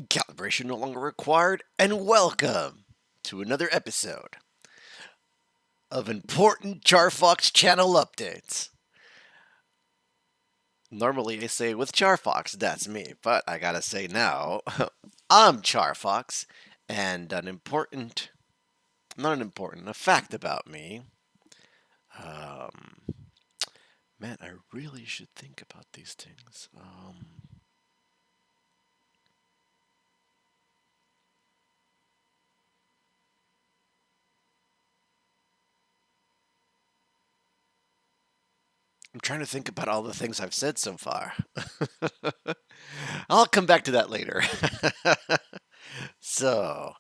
Calibration no longer required, and welcome to another episode of important Charfox channel updates. Normally I say with Charfox, that's me, but I gotta say now, I'm Charfox, and a fact about me. Um, Man, I really should think about these things. I'm trying to think about all the things I've said so far. I'll come back to that later. So,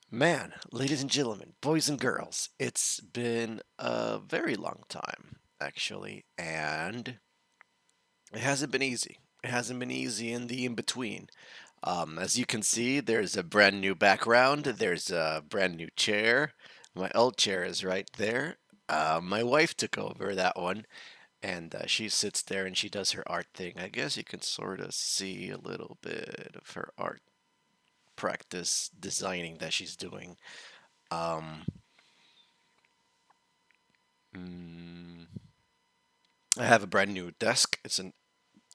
man, ladies and gentlemen, boys and girls, it's been a very long time, actually, and it hasn't been easy. It hasn't been easy in the in between. As you can see, there's a brand new background, there's a brand new chair. My old chair is right there. My wife took over that one, and she sits there and she does her art thing. I guess you can sort of see a little bit of her art practice designing that she's doing. Um, mm, I have a brand new desk. It's an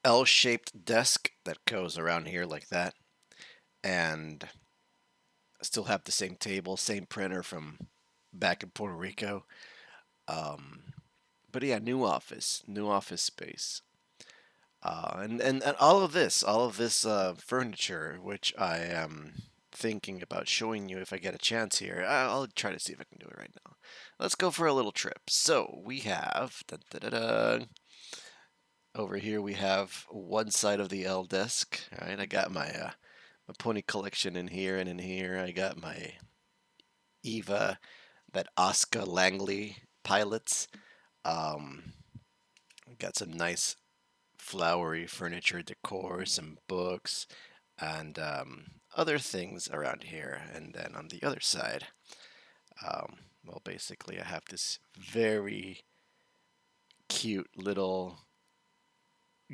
L-shaped desk that goes around here like that, and I still have the same table, same printer from back in Puerto Rico. Um, but yeah, new office space. And all of this furniture, which I am thinking about showing you if I get a chance here. I'll try to see if I can do it right now. Let's go for a little trip. So we have over here. We have one side of the L desk. All right, I got my pony collection in here, and in here I got my Eva that Oscar Langley pilots. Um, got some nice flowery furniture decor, some books, and other things around here. And then on the other side, well, basically, I have this very cute little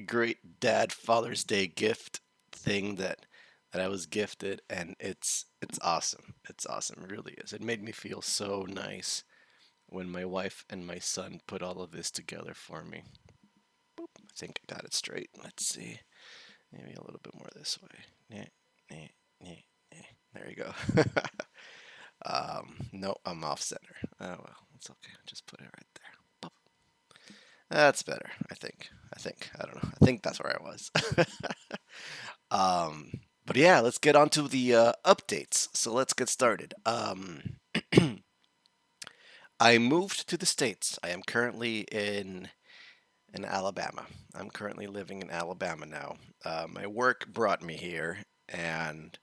great dad Father's Day gift thing that I was gifted, and it's awesome. It's awesome, it really is. It made me feel so nice when my wife and my son put all of this together for me. Boop, I think I got it straight. Let's see. Maybe a little bit more this way. Yeah, yeah, yeah, yeah. There you go. No, I'm off center. Oh well, it's okay. Just put it right there. Pop. That's better. I think. I don't know. I think that's where I was. um, but yeah, let's get on to the updates. So let's get started. I moved to the states. I am currently in Alabama. I'm currently living in Alabama now. My work brought me here, and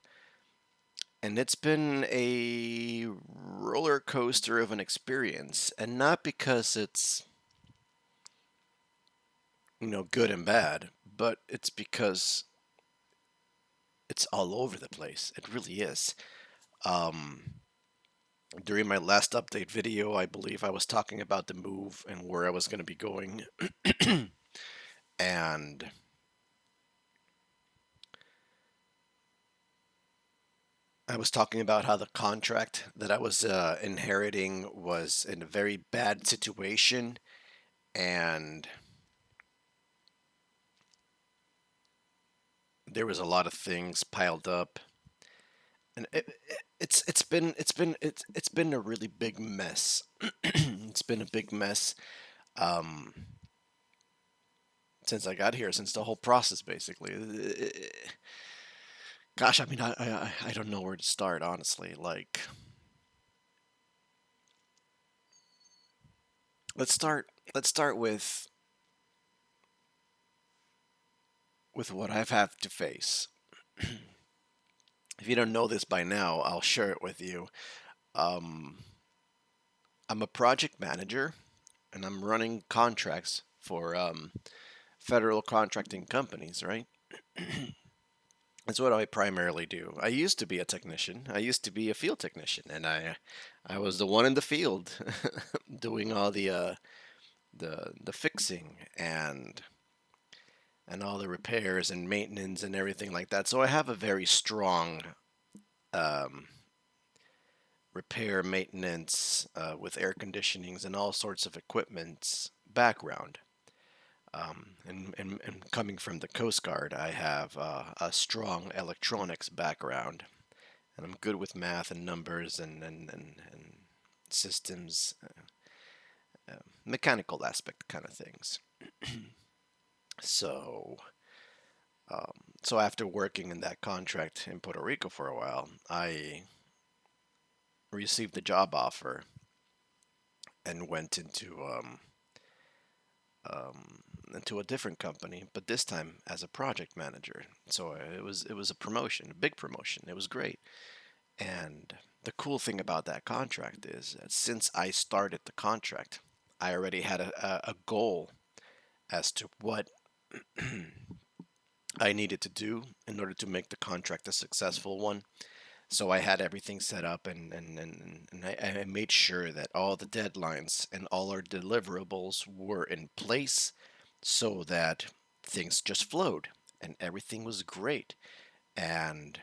it's been a roller coaster of an experience, and not because it's good and bad, but it's because it's all over the place. It really is. Um, During my last update video, I believe I was talking about the move and where I was going to be going, and I was talking about how the contract that I was inheriting was in a very bad situation, and there was a lot of things piled up, and it's been a really big mess. It's been a big mess um, since I got here, since the whole process basically. Gosh, I mean, I don't know where to start, honestly. Like, let's start with what I've had to face. If you don't know this by now, I'll share it with you. Um, I'm a project manager, and I'm running contracts for federal contracting companies, right? That's what I primarily do. I used to be a technician. I used to be a field technician, and I was the one in the field doing all the fixing, and and all the repairs and maintenance and everything like that. So I have a very strong um, repair maintenance with air conditionings and all sorts of equipments background. And coming from the Coast Guard, I have a strong electronics background, and I'm good with math and numbers and systems, mechanical aspect kind of things. So, um, so after working in that contract in Puerto Rico for a while, I received a job offer and went um, into a different company, but this time as a project manager. So it was a promotion, a big promotion. It was great. And the cool thing about that contract is that since I started the contract, I already had a goal as to what I needed to do in order to make the contract a successful one. So I had everything set up, and I made sure that all the deadlines and all our deliverables were in place so that things just flowed and everything was great. And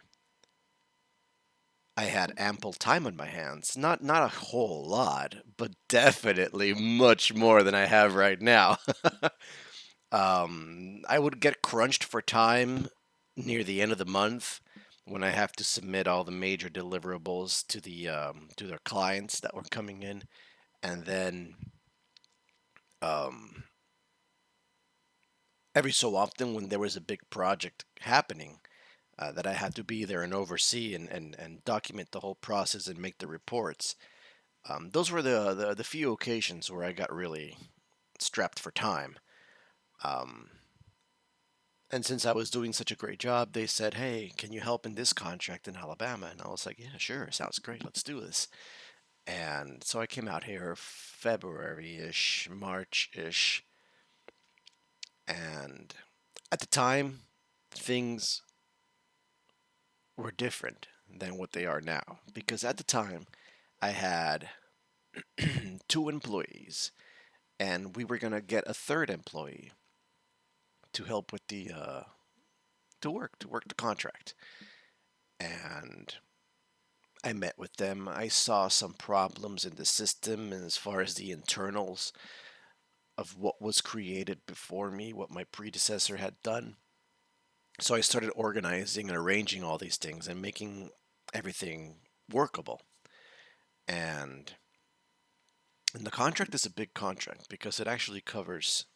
I had ample time on my hands. Not a whole lot, but definitely much more than I have right now. I would get crunched for time near the end of the month when I have to submit all the major deliverables to their clients that were coming in, and then um, every so often when there was a big project happening that I had to be there and oversee and document the whole process and make the reports. Those were the few occasions where I got really strapped for time. Um, And since I was doing such a great job, they said, "Hey, can you help in this contract in Alabama?" And I was like, "Yeah, sure, sounds great. Let's do this." And so I came out here February-ish, March-ish, and at the time, things were different than what they are now. Because at the time, I had two employees, and we were gonna get a third employee to help with the to work the contract. And I met with them. I saw some problems in the system and as far as the internals of what was created before me, what my predecessor had done. So I started organizing and arranging all these things and making everything workable. And, and the contract is a big contract because it actually covers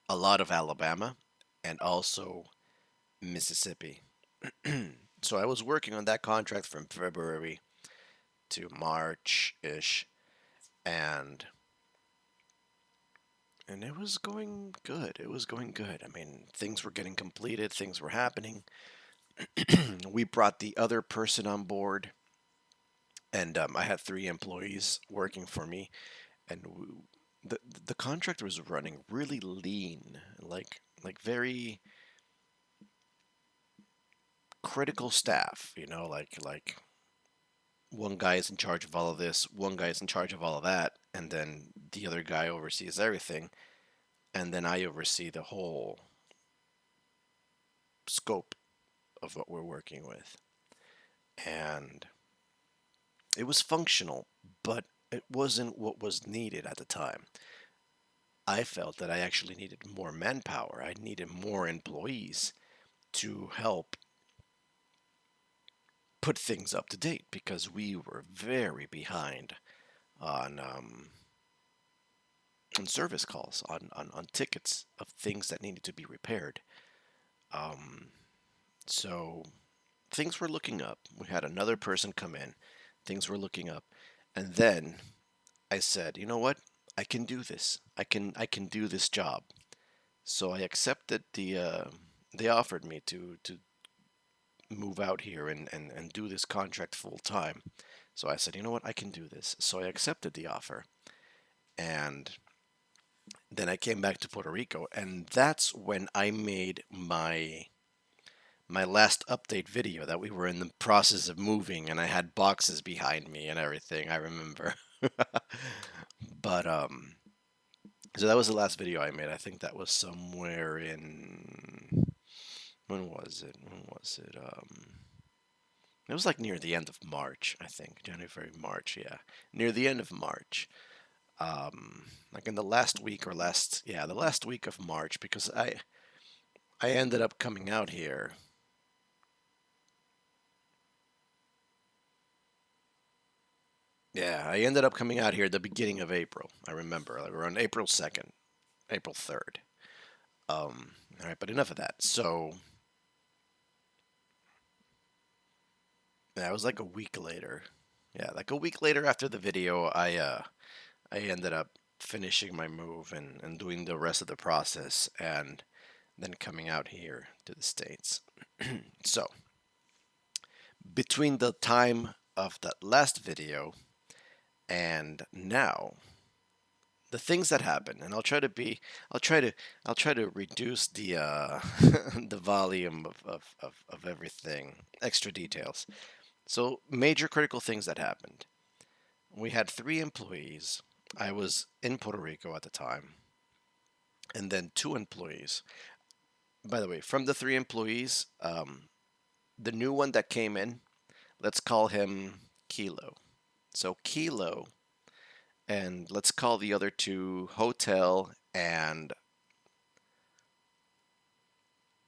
a lot of Alabama and also Mississippi. So I was working on that contract from February to March ish, and and it was going good. It was going good. I mean, things were getting completed, things were happening. We brought the other person on board, and I had three employees working for me, and the contract was running really lean, like very critical staff. Like one guy is in charge of all of this, one guy is in charge of all of that, and then the other guy oversees everything, and then I oversee the whole scope of what we're working with. And it was functional, but it wasn't what was needed at the time. I felt that I actually needed more manpower. I needed more employees to help put things up to date because we were very behind on on service calls, on tickets of things that needed to be repaired. Um, so things were looking up. We had another person come in. Things were looking up. And then I said, you know what? I can do this. I can do this job. So I accepted they offered me to move out here and do this contract full time. So I said, you know what? I can do this. So I accepted the offer. And then I came back to Puerto Rico, and that's when I made my last update video that we were in the process of moving and I had boxes behind me and everything, I remember. But So that was the last video I made. I think that was somewhere in, when was it? When was it? It was like near the end of March, I think. January, March, yeah. Near the end of March. Like in the last week or last, yeah, the last week of March, because I ended up coming out here. Yeah, I ended up coming out here at the beginning of April. I remember, like around April 2nd, April 3rd. All right, but enough of that. So, yeah, it was like a week later. Yeah, like a week later after the video, I ended up finishing my move and doing the rest of the process and then coming out here to the States. So, between the time of that last video and now, the things that happen, and I'll try to I'll try to reduce the the volume of everything, extra details. So major critical things that happened. We had three employees. I was in Puerto Rico at the time, and then two employees. By the way, from the three employees, the new one that came in, let's call him Kilo. So Kilo, and let's call the other two Hotel and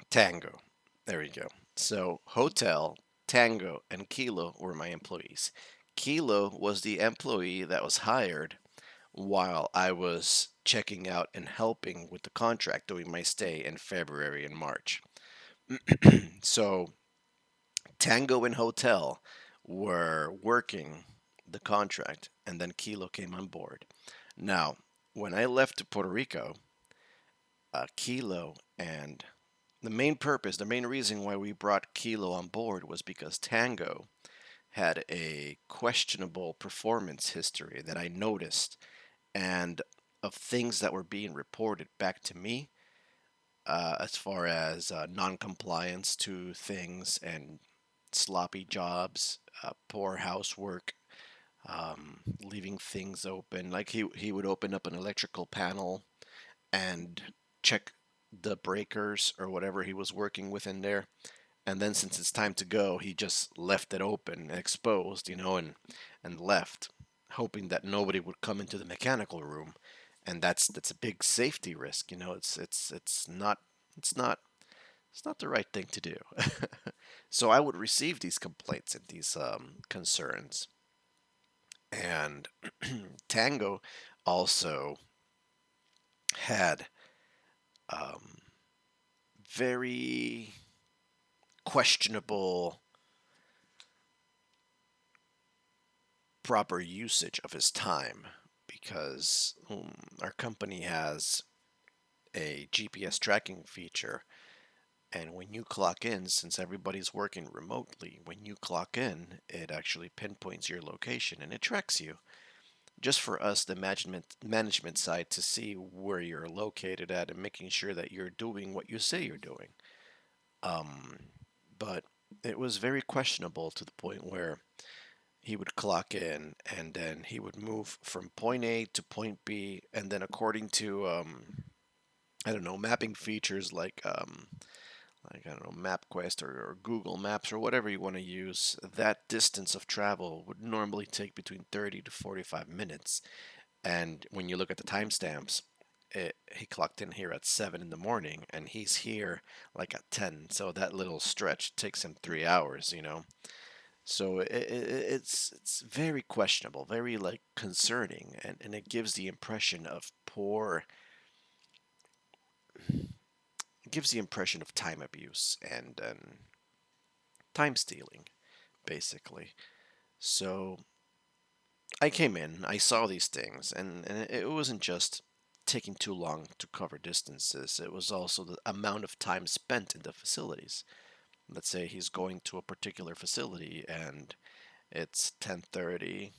Tango. There we go. So Hotel, Tango, and Kilo were my employees. Kilo was the employee that was hired while I was checking out and helping with the contract during my stay in February and March. So Tango and Hotel were working the contract, and then Kilo came on board. Now, when I left to Puerto Rico, Kilo and the main reason why we brought Kilo on board was because Tango had a questionable performance history that I noticed and of things that were being reported back to me as far as non-compliance to things and sloppy jobs, poor housework, leaving things open. Like he would open up an electrical panel and check the breakers or whatever he was working with in there. And then since it's time to go, he just left it open, exposed, and left, hoping that nobody would come into the mechanical room. And that's a big safety risk. It's not it's not the right thing to do. So I would receive these complaints and these concerns. And Tango also had very questionable proper usage of his time because our company has a GPS tracking feature. And when you clock in, since everybody's working remotely, when you clock in, it actually pinpoints your location and it tracks you. Just for us, the management side, to see where you're located at and making sure that you're doing what you say you're doing. But it was very questionable to the point where he would clock in and then he would move from point A to point B, and then according to I don't know, mapping features like I don't know, MapQuest or Google Maps or whatever you want to use, that distance of travel would normally take between 30 to 45 minutes. And when you look at the timestamps, he clocked in here at 7 in the morning and he's here like at 10. So that little stretch takes him 3 hours. So it's very questionable, very like concerning, and it gives the impression of it gives the impression of time abuse and time stealing, basically. So I came in, I saw these things, and it wasn't just taking too long to cover distances, it was also the amount of time spent in the facilities. Let's say he's going to a particular facility and it's 10:30,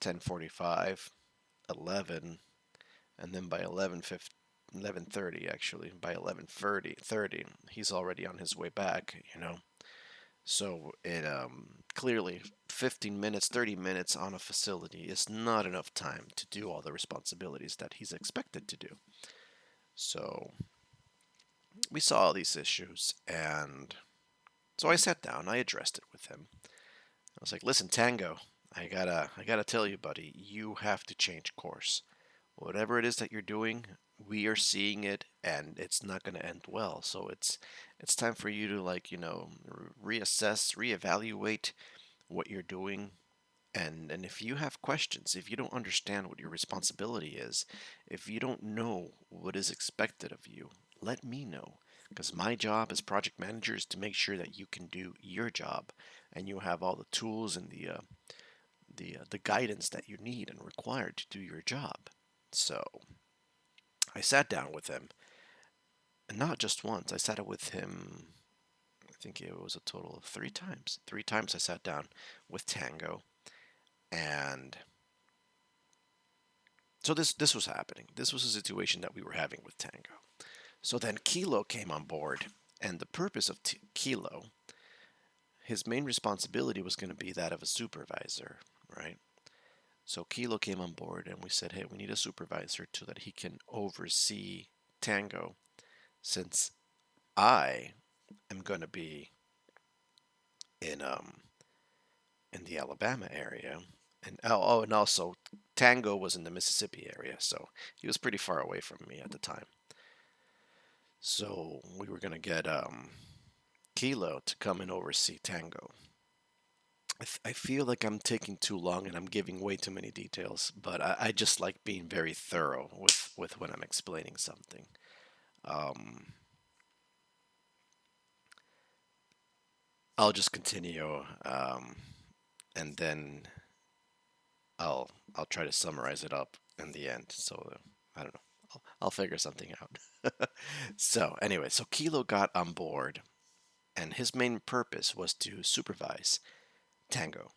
10:45, 11, and then by 11:30 actually, by 11:30, he's already on his way back. So it clearly 15 minutes, 30 minutes on a facility is not enough time to do all the responsibilities that he's expected to do. So we saw all these issues, and so I sat down, I addressed it with him. I was like, "Listen, Tango, I gotta tell you, buddy, you have to change course. Whatever it is that you're doing, we are seeing it, and it's not gonna end well. So it's time for you to like reassess, reevaluate what you're doing." And if you have questions, if you don't understand what your responsibility is, if you don't know what is expected of you, let me know. Because my job as project manager is to make sure that you can do your job, and you have all the tools and the guidance that you need and required to do your job. So I sat down with him, and not just once. I sat with him. I think it was a total of 3 times. 3 times I sat down with Tango, and so this was happening. This was a situation that we were having with Tango. So then Kilo came on board, and the purpose of Kilo, his main responsibility was going to be that of a supervisor, right? So Kilo came on board, and we said, hey, we need a supervisor so that he can oversee Tango, since I am going to be in in the Alabama area, and and also Tango was in the Mississippi area, so he was pretty far away from me at the time. So we were gonna get Kilo to come and oversee Tango. I feel like I'm taking too long and I'm giving way too many details, but I just like being very thorough with when I'm explaining something. Um, I'll just continue, and then I'll try to summarize it up in the end. So I don't know. I'll figure something out. So anyway, so Kilo got on board, and his main purpose was to supervise Tango.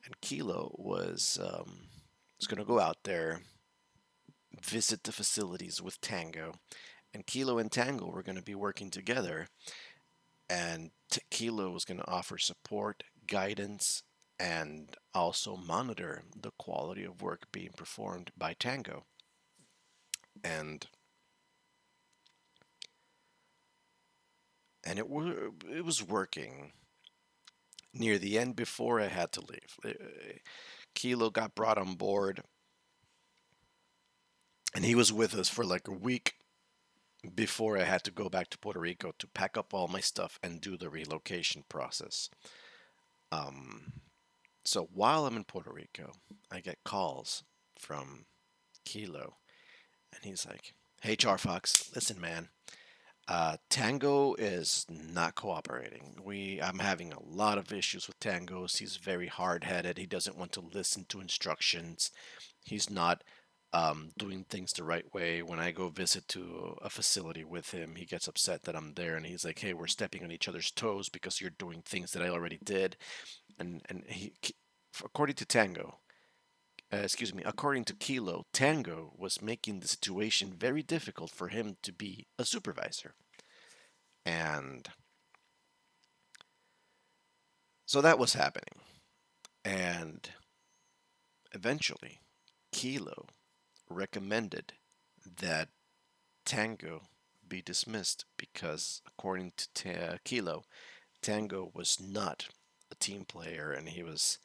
And Kilo was going to go out there, visit the facilities with Tango, and Kilo and Tango were going to be working together. And Kilo was going to offer support, guidance, and also monitor the quality of work being performed by Tango. And it was working near the end before I had to leave. Kilo got brought on board, and he was with us for like a week before I had to go back to Puerto Rico to pack up all my stuff and do the relocation process. Um, so while I'm in Puerto Rico, I get calls from Kilo, and he's like, "Hey, Charfox, listen, man. Tango is not cooperating. I'm having a lot of issues with Tango. He's very hard-headed. He doesn't want to listen to instructions. He's not doing things the right way. When I go visit to a facility with him, he gets upset that I'm there, and he's like, "Hey, we're stepping on each other's toes because you're doing things that I already did." And according to Tango, excuse me, according to Kilo, Tango was making the situation very difficult for him to be a supervisor. And so that was happening. And eventually, Kilo recommended that Tango be dismissed because, according to Kilo, Tango was not a team player, and he was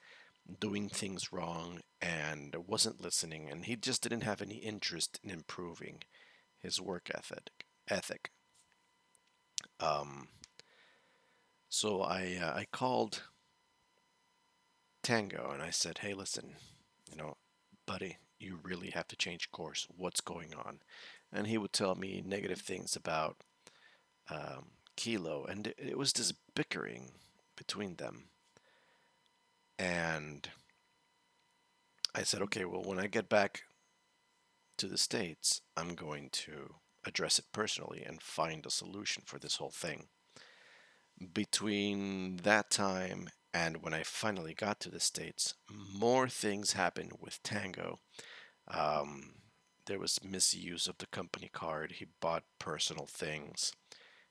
doing things wrong and wasn't listening, and he just didn't have any interest in improving his work ethic. Um, so I called Tango and I said, "Hey, listen, you know, buddy, you really have to change course. What's going on?" And he would tell me negative things about Kilo, and it was this bickering between them. And I said, "Okay, well, when I get back to the States, I'm going to address it personally and find a solution for this whole thing." Between that time and when I finally got to the States, more things happened with Tango. Um, there was misuse of the company card. He bought personal things.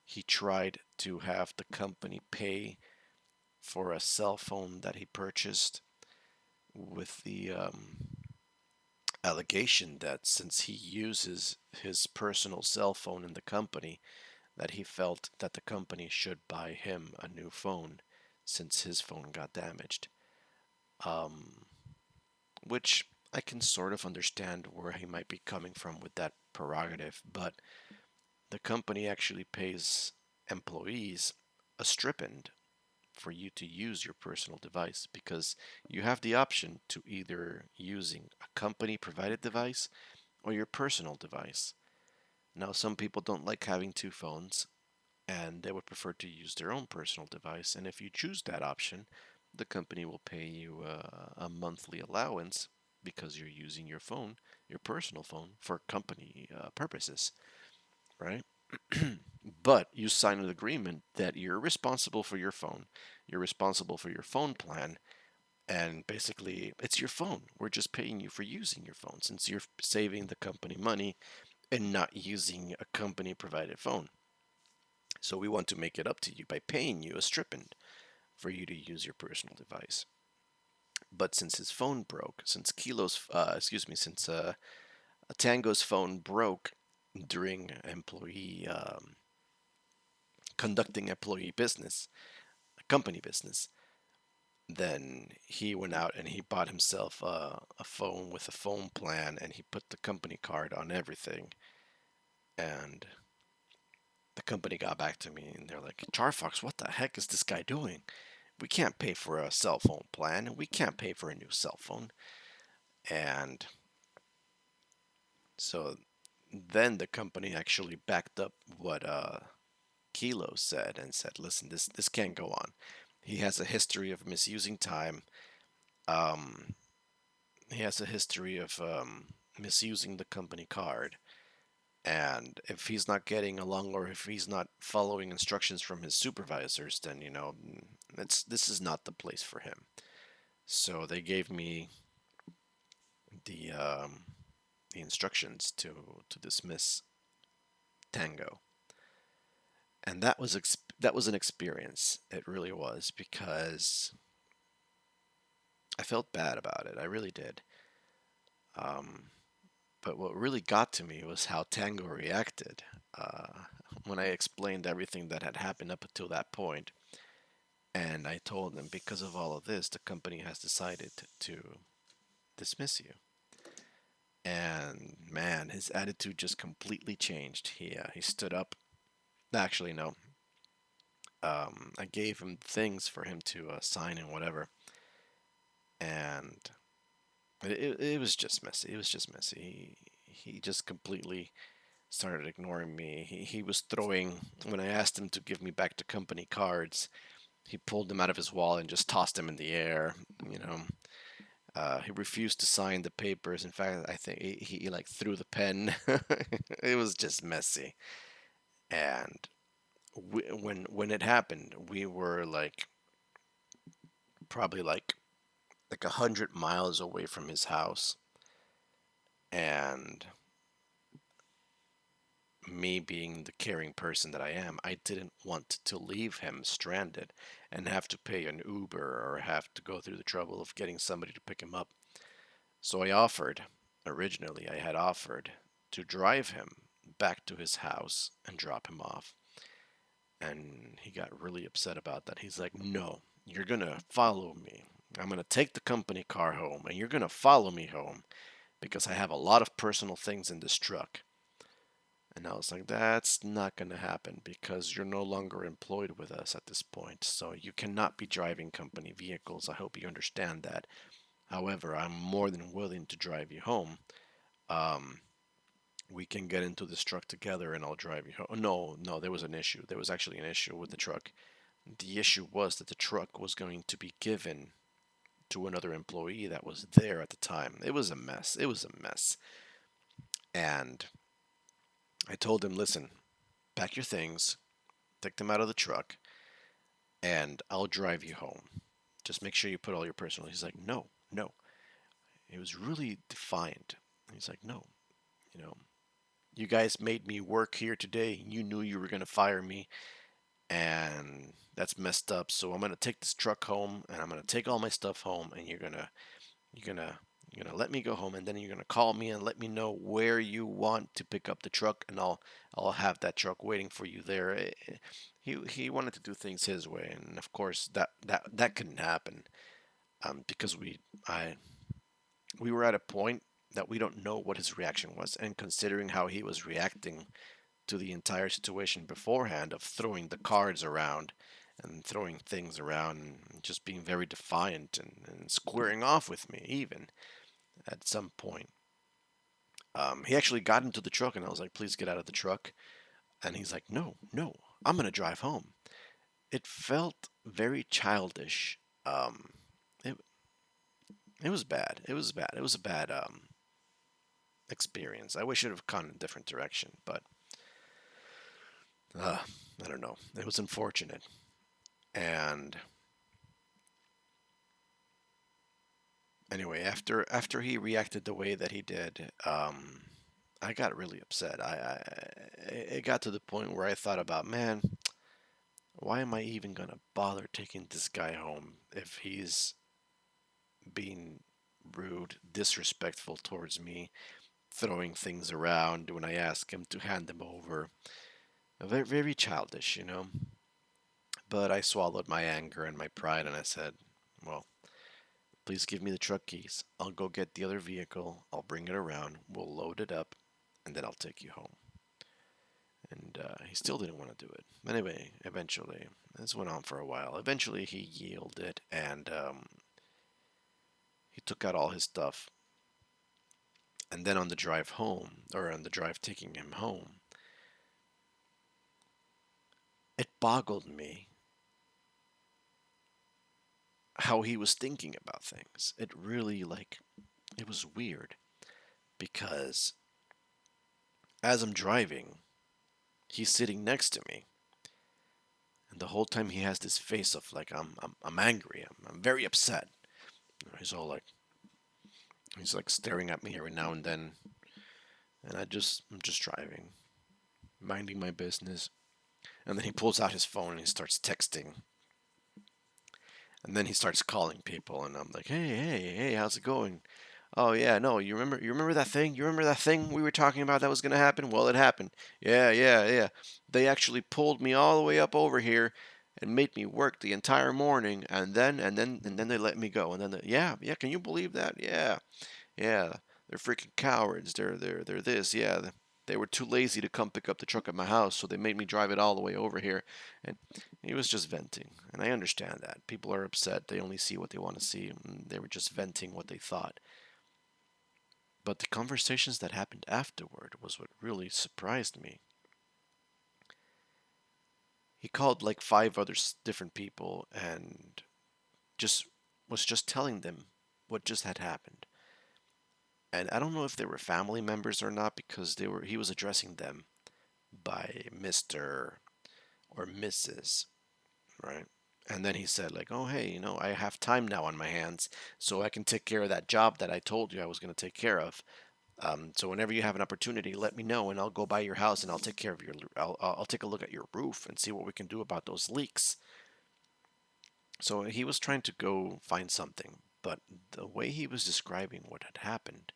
He tried to have the company pay for a cell phone that he purchased with the allegation that since he uses his personal cell phone in the company, that he felt that the company should buy him a new phone since his phone got damaged. Um, which I can sort of understand where he might be coming from with that prerogative, but the company actually pays employees a stipend for you to use your personal device because you have the option to either using a company provided device or your personal device. Now, some people don't like having two phones and they would prefer to use their own personal device. And if you choose that option, the company will pay you a monthly allowance because you're using your phone, your personal phone, for company purposes, right? But you sign an agreement that you're responsible for your phone, you're responsible for your phone plan, and basically it's your phone. We're just paying you for using your phone since you're saving the company money and not using a company provided phone. So we want to make it up to you by paying you a stipend for you to use your personal device. But since his phone broke, since Tango's phone broke during employee conducting employee business, company business, then he went out and he bought himself a phone with a phone plan and he put the company card on everything. And the company got back to me and they're like, Charfox, what the heck is this guy doing? We can't pay for a cell phone plan and we can't pay for a new cell phone. And so then the company actually backed up what Kilo said and said, listen, this can't go on. He has a history of misusing time. Um, he has a history of misusing the company card. And if he's not getting along or if he's not following instructions from his supervisors, then this is not the place for him. So they gave me the the instructions to dismiss Tango, and that was an experience. It really was because I felt bad about it. I really did. Um, but what really got to me was how Tango reacted when I explained everything that had happened up until that point. And I told him because of all of this, the company has decided to dismiss you. And man, his attitude just completely changed. He stood up. Actually, no. I gave him things for him to sign and whatever, and it was just messy. It was just messy. He just completely started ignoring me. He was throwing when I asked him to give me back the company cards. He pulled them out of his wallet and just tossed them in the air. You know, he refused to sign the papers. In fact, I think he like threw the pen. It was just messy. And when it happened, we were like probably like 100 miles away from his house, and me being the caring person that I am, I didn't want to leave him stranded and have to pay an Uber or have to go through the trouble of getting somebody to pick him up. So originally, I had offered to drive him back to his house and drop him off. And he got really upset about that. He's like, no, you're going to follow me. I'm going to take the company car home and you're going to follow me home because I have a lot of personal things in this truck. And I was like, that's not going to happen because you're no longer employed with us at this point. So you cannot be driving company vehicles. I hope you understand that. However, I'm more than willing to drive you home. Um, we can get into this truck together and I'll drive you home. No, no, there was an issue. There was actually an issue with the truck. The issue was that the truck was going to be given to another employee that was there at the time. It was a mess. It was a mess. And I told him, listen, pack your things, take them out of the truck, and I'll drive you home. Just make sure you put all your personal. He's like, no, no. He was really defiant. He's like, no, you know, you guys made me work here today. You knew you were going to fire me, and that's messed up. So I'm gonna take this truck home, and I'm gonna take all my stuff home, and you're gonna you're gonna let me go home, and then you're gonna call me and let me know where you want to pick up the truck, and I'll have that truck waiting for you there. He wanted to do things his way, and of course that couldn't happen, because I we were at a point that we don't know what his reaction was, and considering how he was reacting to the entire situation beforehand of throwing the cards around and throwing things around and just being very defiant and squaring off with me even at some point. He actually got into the truck and I was like, please get out of the truck. And he's like, no, no, I'm going to drive home. It felt very childish. It, it was bad. It was bad. It was a bad experience. I wish it would have gone in a different direction, but uh, I don't know. It was unfortunate. And anyway, after he reacted the way that he did, I got really upset. It got to the point where I thought about, man, why am I even gonna bother taking this guy home if he's being rude, disrespectful towards me, throwing things around when I ask him to hand them over. Very, very childish, you know. But I swallowed my anger and my pride, and I said, well, please give me the truck keys. I'll go get the other vehicle. I'll bring it around. We'll load it up, and then I'll take you home. And he still didn't want to do it. Anyway, eventually, this went on for a while. Eventually, he yielded, and he took out all his stuff. And then on the drive home, or on the drive taking him home, it boggled me how he was thinking about things. It really, like, it was weird because as I'm driving, he's sitting next to me, and the whole time he has this face of like I'm angry, I'm very upset. He's all like he's like staring at me every now and then, and I'm just driving, minding my business, and then he pulls out his phone and he starts texting, and then he starts calling people, and I'm like, hey, how's it going? Oh yeah, no, you remember that thing? You remember that thing we were talking about that was gonna happen? Well, it happened. Yeah. They actually pulled me all the way up over here and made me work the entire morning, and then they let me go. And then yeah, can you believe that? Yeah, they're freaking cowards. They're this. Yeah, they were too lazy to come pick up the truck at my house, so they made me drive it all the way over here. And he was just venting, and I understand that people are upset. They only see what they want to see. And they were just venting what they thought. But the conversations that happened afterward was what really surprised me. He called like five other different people and just was just telling them what just had happened. And I don't know if they were family members or not because he was addressing them by Mr. or Mrs., right? And then he said like, "Oh, hey, I have time now on my hands, so I can take care of that job that I told you I was going to take care of. So whenever you have an opportunity, let me know, and I'll go by your house and I'll take care of your. I'll take a look at your roof and see what we can do about those leaks." So he was trying to go find something, but the way he was describing what had happened,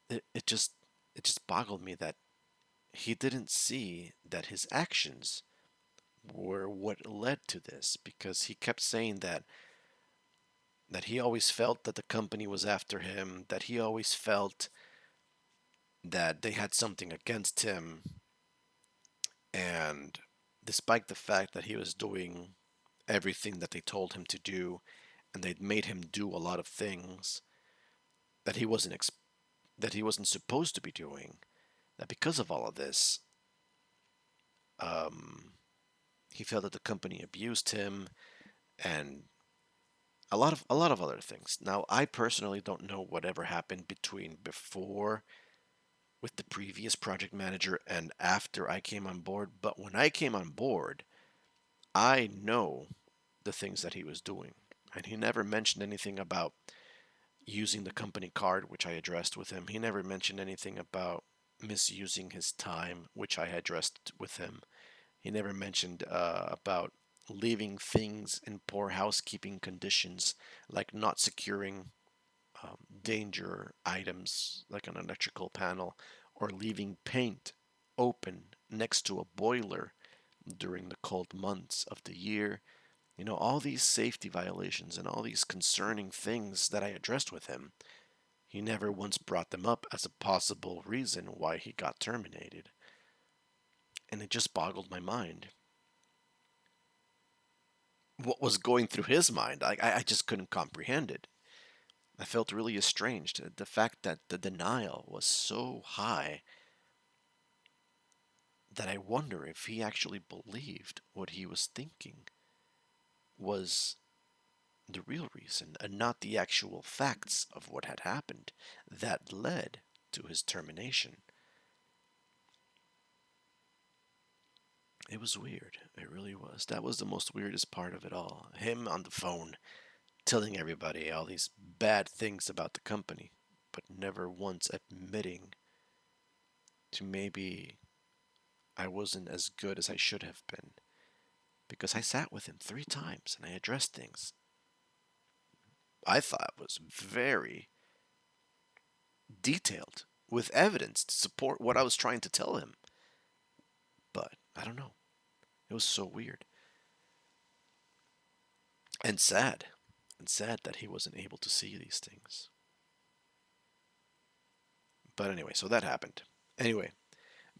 it, it just it just boggled me that he didn't see that his actions were what led to this, because he kept saying that he always felt that the company was after him, that he always felt that they had something against him, and despite the fact that he was doing everything that they told him to do, and they'd made him do a lot of things that that he wasn't supposed to be doing, that because of all of this, um, he felt that the company abused him and a lot of other things. Now, I personally don't know whatever happened between before with the previous project manager and after I came on board, but when I came on board, I know the things that he was doing. And he never mentioned anything about using the company card, which I addressed with him. He never mentioned anything about misusing his time, which I addressed with him. He never mentioned about leaving things in poor housekeeping conditions, like not securing danger items like an electrical panel, or leaving paint open next to a boiler during the cold months of the year. You know, all these safety violations and all these concerning things that I addressed with him, he never once brought them up as a possible reason why he got terminated. And it just boggled my mind. What was going through his mind? I just couldn't comprehend it. I felt really estranged. The fact that the denial was so high that I wonder if he actually believed what he was thinking was the real reason and not the actual facts of what had happened that led to his termination. It was weird. It really was. That was the most weirdest part of it all. Him on the phone telling everybody all these bad things about the company, but never once admitting to maybe I wasn't as good as I should have been. Because I sat with him 3 times and I addressed things I thought was very detailed with evidence to support what I was trying to tell him. But I don't know. It was so weird and sad. And sad that he wasn't able to see these things. But anyway, so that happened. Anyway,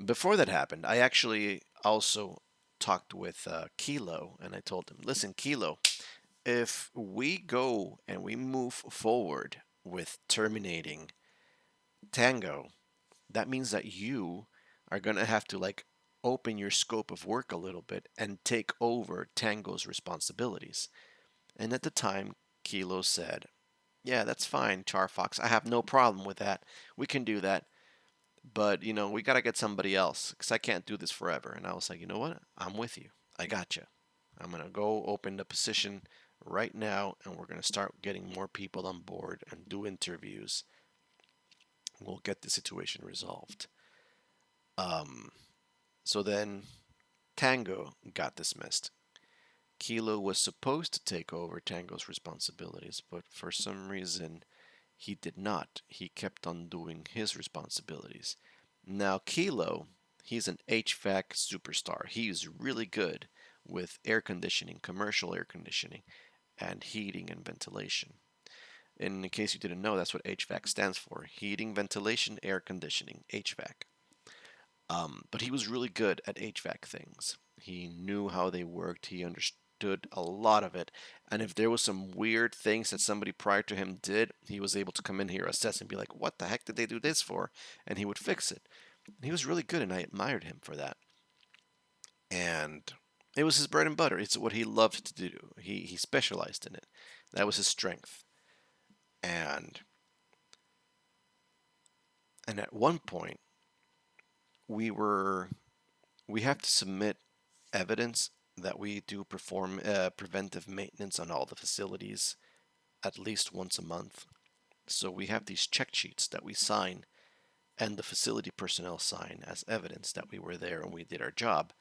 before that happened, I actually also talked with Kilo and I told him, listen, Kilo, if we go and we move forward with terminating Tango, that means that you are going to have to like open your scope of work a little bit and take over Tango's responsibilities. And at the time, Kilo said, yeah, that's fine, Charfox. I have no problem with that. We can do that. But, you know, we got to get somebody else because I can't do this forever. And I was like, you know what? I'm with you. I got you. I'm going to go open the position right now and we're going to start getting more people on board and do interviews. We'll get the situation resolved. Um, so then Tango got dismissed. Kilo was supposed to take over Tango's responsibilities, but for some reason he did not. He kept on doing his responsibilities. Now, Kilo, he's an HVAC superstar. He's really good with air conditioning, commercial air conditioning, and heating and ventilation. In case you didn't know, that's what HVAC stands for: heating, ventilation, air conditioning, HVAC. But he was really good at HVAC things. He knew how they worked. He understood a lot of it. And if there was some weird things that somebody prior to him did, he was able to come in here, assess, and be like, "What the heck did they do this for?" And he would fix it. And he was really good, and I admired him for that. And it was his bread and butter. It's what he loved to do. He specialized in it. That was his strength. And and at one point, we were we have to submit evidence that we do perform preventive maintenance on all the facilities at least once a month. So we have these check sheets that we sign and the facility personnel sign as evidence that we were there and we did our job.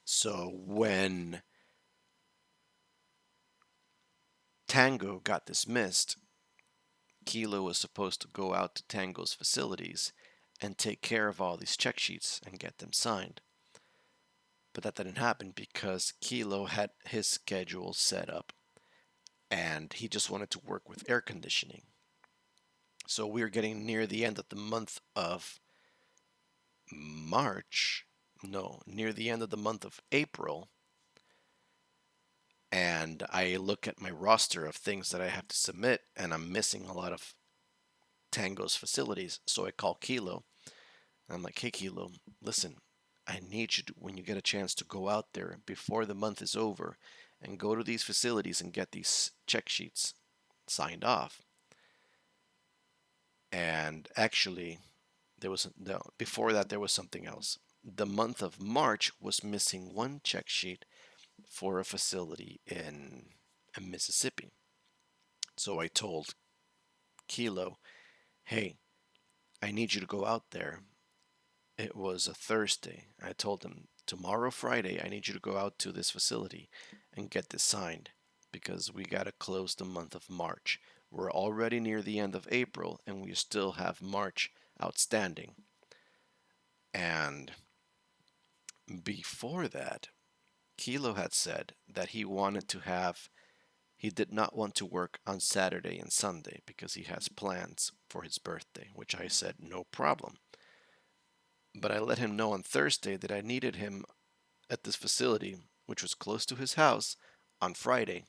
So when Tango got dismissed, Kilo was supposed to go out to Tango's facilities and take care of all these check sheets and get them signed. But that didn't happen because Kilo had his schedule set up and he just wanted to work with air conditioning. So we are getting near the end of the month of March. No, near the end of the month of April. And I look at my roster of things that I have to submit, and I'm missing a lot of Tango's facilities. So I call Kilo. I'm like, hey, Kilo, listen, I need you to, when you get a chance to go out there before the month is over and go to these facilities and get these check sheets signed off. And actually, there was no, before that there was something else. The month of March was missing one check sheet for a facility in Mississippi. So I told Kilo, hey, I need you to go out there. It was a Thursday. I told him tomorrow, Friday, I need you to go out to this facility and get this signed because we got to close the month of March. We're already near the end of April and we still have March outstanding. And before that, Kilo had said that he did not want to work on Saturday and Sunday because he has plans for his birthday, which I said no problem. But I let him know on Thursday that I needed him at this facility, which was close to his house, on Friday.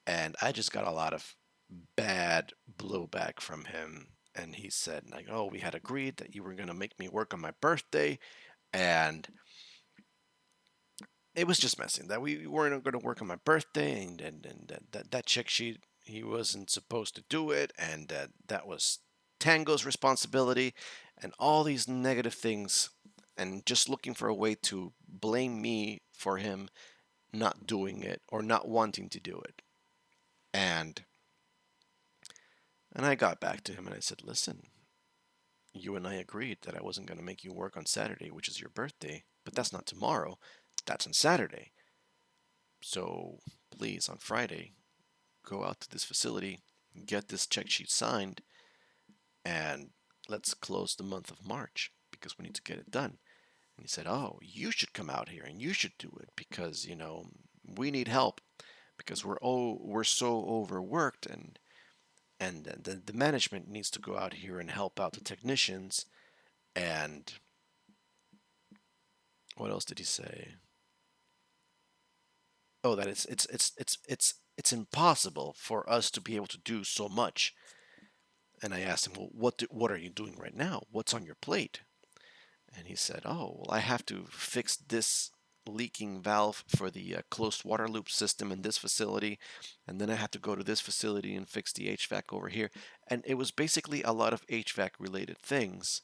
And I just got a lot of bad blowback from him. And he said, like, oh, we had agreed that you were going to make me work on my birthday. And it was just messing that we weren't going to work on my birthday. And that check sheet, he wasn't supposed to do it. And that was Tango's responsibility. And all these negative things. And just looking for a way to blame me for him not doing it or not wanting to do it. And I got back to him and I said, listen, you and I agreed that I wasn't going to make you work on Saturday, which is your birthday, but that's not tomorrow. That's on Saturday. So please, on Friday, go out to this facility, get this check sheet signed, and let's close the month of March because we need to get it done. And he said, oh, you should come out here and you should do it because, we need help because we're so overworked and the management needs to go out here and help out the technicians. And what else did he say? Oh, that it's impossible for us to be able to do so much. And I asked him, well, what are you doing right now? What's on your plate? And he said, oh, well, I have to fix this leaking valve for the closed water loop system in this facility, and then I have to go to this facility and fix the HVAC over here. And it was basically a lot of HVAC related things,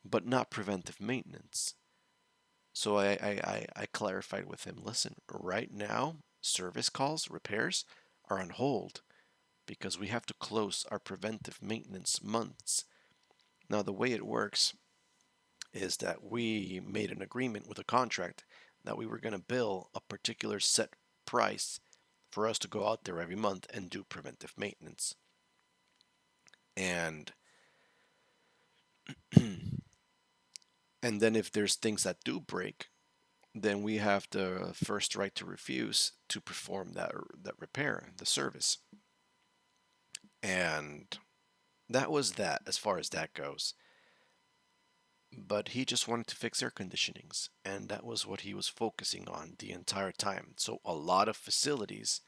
but not preventive maintenance. So I clarified with him, listen, right now, service calls, repairs are on hold because we have to close our preventive maintenance months. Now, the way it works is that we made an agreement with a contract that we were going to bill a particular set price for us to go out there every month and do preventive maintenance. And and then if there's things that do break, then we have the first right to refuse to perform that repair, the service. And that was that as far as that goes. But he just wanted to fix air conditionings, and that was what he was focusing on the entire time. So a lot of facilities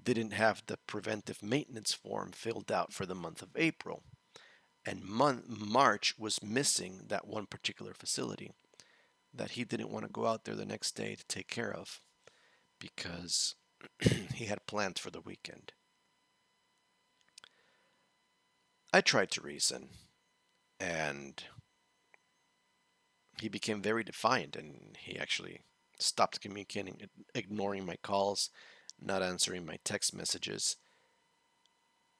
didn't have the preventive maintenance form filled out for the month of April, and March was missing that one particular facility that he didn't want to go out there the next day to take care of because he had plans for the weekend. I tried to reason, and he became very defiant, and he actually stopped communicating, ignoring my calls, not answering my text messages,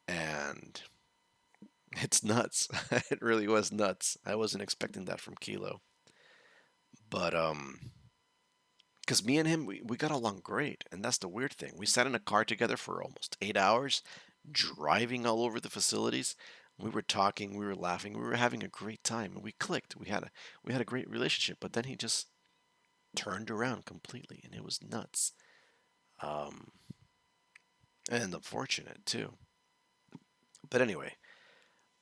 and it's nuts. It really was nuts. I wasn't expecting that from Kilo. But because me and him, we got along great, and that's the weird thing. We sat in a car together for almost 8 hours, driving all over the facilities. We were talking, we were laughing, we were having a great time, and we clicked. We had a great relationship. But then he just turned around completely, and it was nuts. Um, and unfortunate too. But anyway,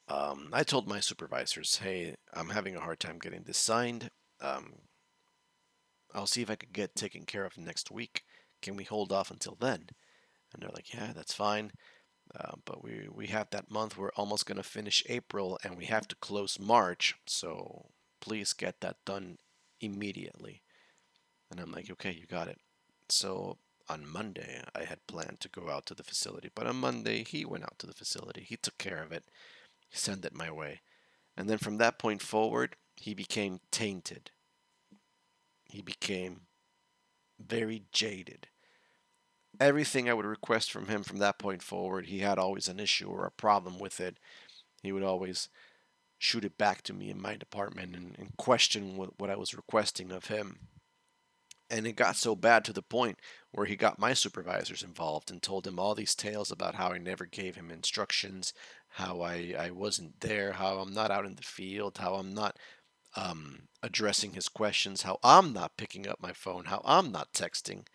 I told my supervisors, hey, I'm having a hard time getting this signed. Um, I'll see if I could get taken care of next week. Can we hold off until then? And they're like, yeah, that's fine. But we have that month. We're almost going to finish April and we have to close March. So please get that done immediately. And I'm like, okay, you got it. So on Monday, I had planned to go out to the facility. But on Monday, he went out to the facility. He took care of it. He sent it my way. And then from that point forward, he became tainted. He became very jaded. Everything I would request from him from that point forward, he had always an issue or a problem with it. He would always shoot it back to me in my department and question what I was requesting of him. And it got so bad to the point where he got my supervisors involved and told him all these tales about how I never gave him instructions, how I wasn't there, how I'm not out in the field, how I'm not addressing his questions, how I'm not picking up my phone, how I'm not texting.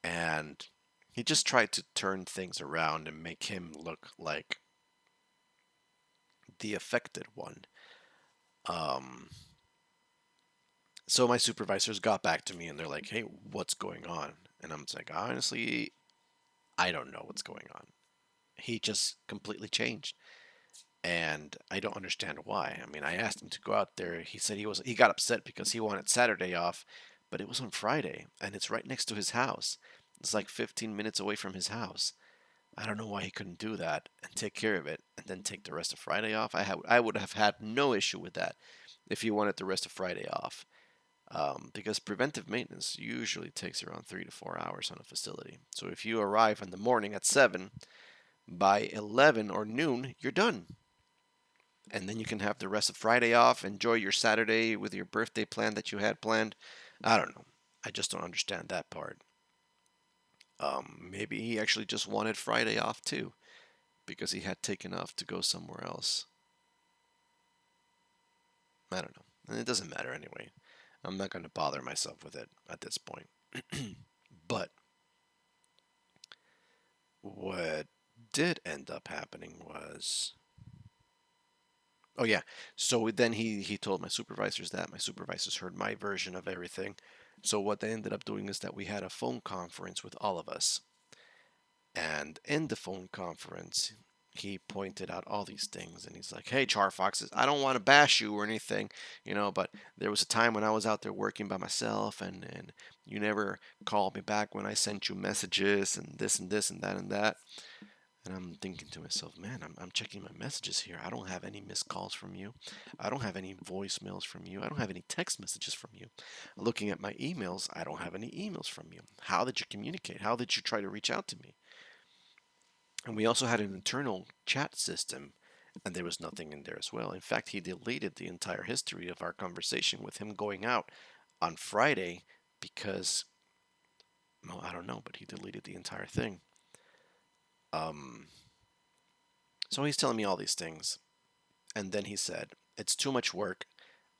And he just tried to turn things around and make him look like the affected one. Um, so my supervisors got back to me and they're like, "Hey, what's going on?" And I'm just like, "Honestly, I don't know what's going on. He just completely changed, and I don't understand why. I mean, I asked him to go out there. He said he got upset because he wanted Saturday off, but it was on Friday, and it's right next to his house. It's like 15 minutes away from his house. I don't know why he couldn't do that and take care of it, and then take the rest of Friday off. I would have had no issue with that if he wanted the rest of Friday off." Because preventive maintenance usually takes around 3 to 4 hours on a facility. So if you arrive in the morning at 7, by 11 or noon, you're done. And then you can have the rest of Friday off, enjoy your Saturday with your birthday plan that you had planned. I don't know. I just don't understand that part. Maybe he actually just wanted Friday off too, because he had taken off to go somewhere else. I don't know. And it doesn't matter anyway. I'm not going to bother myself with it at this point. But what did end up happening was, oh yeah, so then he told my supervisors that. My supervisors heard my version of everything. So what they ended up doing is that we had a phone conference with all of us. And in the phone conference, he pointed out all these things and he's like, "Hey, Charfox, I don't want to bash you or anything, but there was a time when I was out there working by myself and you never called me back when I sent you messages and this and this and that and that." And I'm thinking to myself, man, I'm checking my messages here. I don't have any missed calls from you. I don't have any voicemails from you. I don't have any text messages from you. Looking at my emails, I don't have any emails from you. How did you communicate? How did you try to reach out to me? And we also had an internal chat system, and there was nothing in there as well. In fact, he deleted the entire history of our conversation with him going out on Friday because, well, I don't know, but he deleted the entire thing. Um, so he's telling me all these things. And then he said, "It's too much work.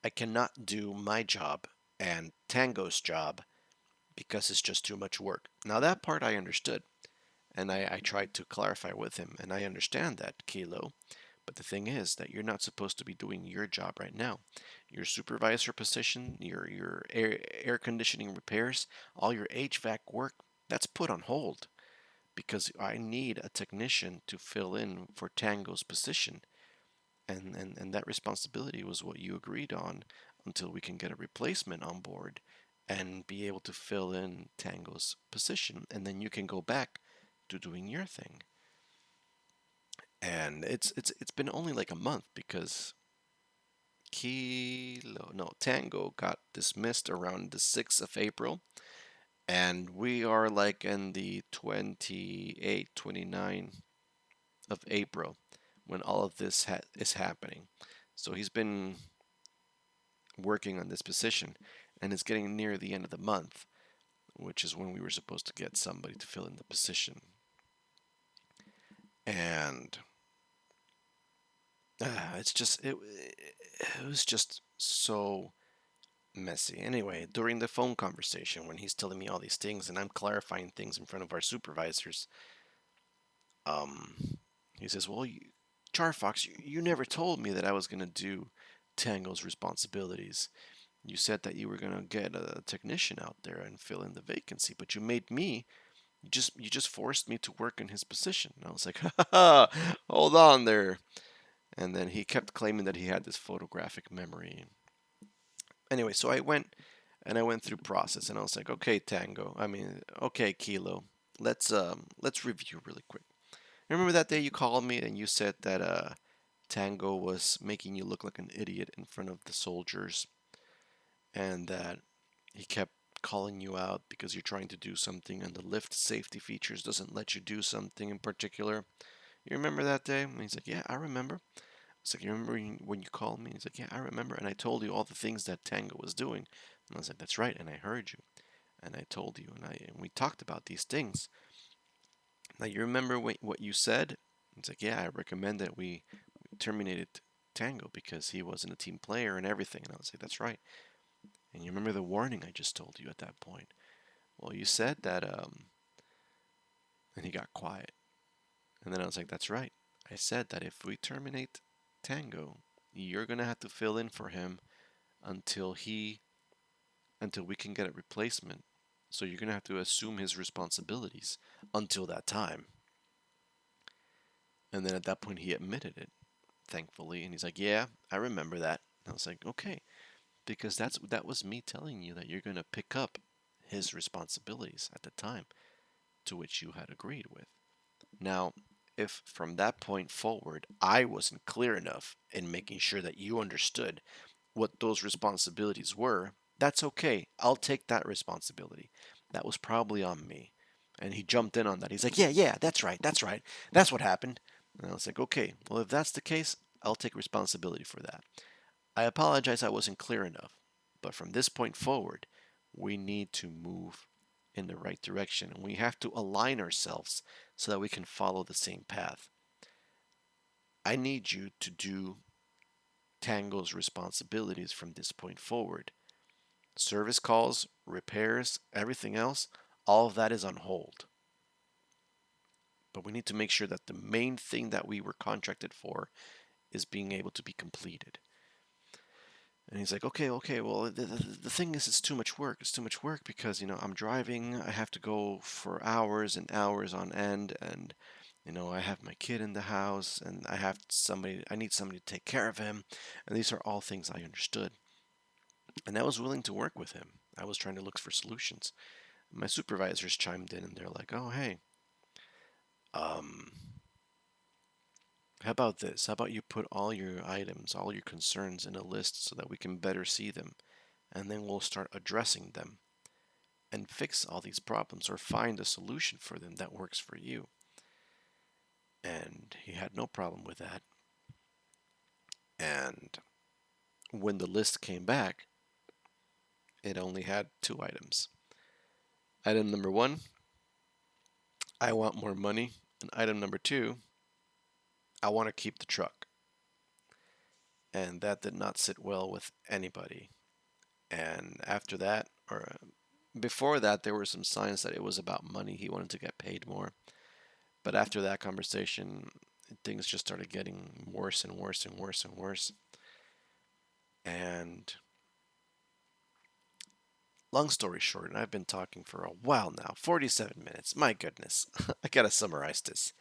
I cannot do my job and Tango's job because it's just too much work." Now, that part I understood. And I tried to clarify with him. And I understand that, Kilo. But the thing is that you're not supposed to be doing your job right now. Your supervisor position, your air conditioning repairs, all your HVAC work, that's put on hold because I need a technician to fill in for Tango's position. And that responsibility was what you agreed on until we can get a replacement on board and be able to fill in Tango's position. And then you can go back to doing your thing. And it's been only like a month because Tango got dismissed around the 6th of April, and we are like in the 28, 29 of April when all of this is happening. So he's been working on this position, and it's getting near the end of the month, which is when we were supposed to get somebody to fill in the position. And it was just so messy. Anyway, during the phone conversation, when he's telling me all these things and I'm clarifying things in front of our supervisors, um, he says, "Well, Charfox, you never told me that I was gonna do Tango's responsibilities. You said that you were gonna get a technician out there and fill in the vacancy, but you made me. You just forced me to work in his position." And I was like, "Ha ha ha! Hold on there." And then he kept claiming that he had this photographic memory. Anyway, so I went through process and I was like, "Okay, okay, Kilo, let's review really quick. Remember that day you called me and you said that Tango was making you look like an idiot in front of the soldiers and that he kept calling you out because you're trying to do something and the lift safety features doesn't let you do something in particular. You remember that day?" And he's like, "Yeah, I remember." It's like, you remember when you called me? He's like, yeah, I remember. And I told you all the things that Tango was doing. And I was like, that's right. And I heard you. And I told you. And we talked about these things. Now, you remember what you said? It's like, yeah, I recommend that we terminated Tango because he wasn't a team player and everything. And I was like, that's right. And you remember the warning I just told you at that point? Well, you said that, and he got quiet. And then I was like, that's right. I said that if we terminate Tango, you're going to have to fill in for him until until we can get a replacement. So you're going to have to assume his responsibilities until that time. And then at that point, he admitted it, thankfully. And he's like, yeah, I remember that. And I was like, okay, because that was me telling you that you're going to pick up his responsibilities at the time to which you had agreed with. Now, if from that point forward I wasn't clear enough in making sure that you understood what those responsibilities were, that's okay. I'll take that responsibility. That was probably on me. And he jumped in on that. He's like, yeah, yeah, that's right, that's right. That's what happened. And I was like, okay, well, if that's the case, I'll take responsibility for that. I apologize I wasn't clear enough. But from this point forward, we need to move in the right direction. And we have to align ourselves so that we can follow the same path. I need you to do Tango's responsibilities from this point forward. Service calls, repairs, everything else, all of that is on hold. But we need to make sure that the main thing that we were contracted for is being able to be completed. And he's like, okay, okay, well, the thing is, it's too much work. It's too much work because, I'm driving. I have to go for hours and hours on end. And, I have my kid in the house and I need somebody to take care of him. And these are all things I understood. And I was willing to work with him. I was trying to look for solutions. My supervisors chimed in and they're like, oh, hey, um, how about this? How about you put all your items, all your concerns in a list so that we can better see them? And then we'll start addressing them and fix all these problems or find a solution for them that works for you. And he had no problem with that. And when the list came back, it only had two items. Item number one, I want more money. And item number two, I want to keep the truck. And that did not sit well with anybody. And after that, or before that, there were some signs that it was about money. He wanted to get paid more. But after that conversation, things just started getting worse and worse and worse and worse. And long story short, and I've been talking for a while now, 47 minutes. My goodness, I gotta summarize this.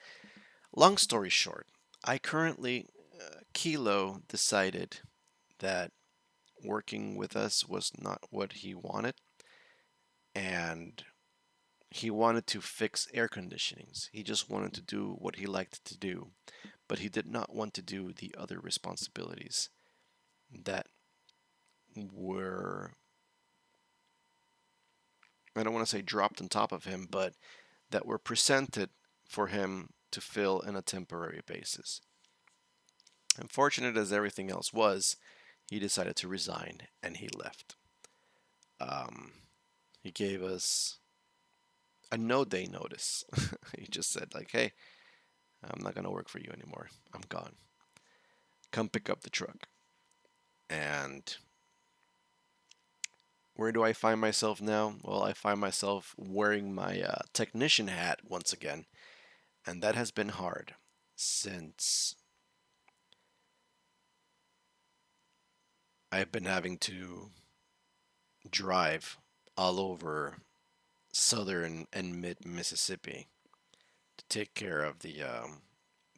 Long story short, I currently, Kilo decided that working with us was not what he wanted, and he wanted to fix air conditionings. He just wanted to do what he liked to do, but he did not want to do the other responsibilities that were, I don't want to say dropped on top of him, but that were presented for him to fill in a temporary basis. Unfortunate as everything else was, he decided to resign and he left. Um, he gave us a no day notice. He just said, like, hey, I'm not going to work for you anymore. I'm gone. Come pick up the truck. And where do I find myself now? Well, I find myself wearing my technician hat once again. And that has been hard since I've been having to drive all over southern and mid Mississippi to take care of the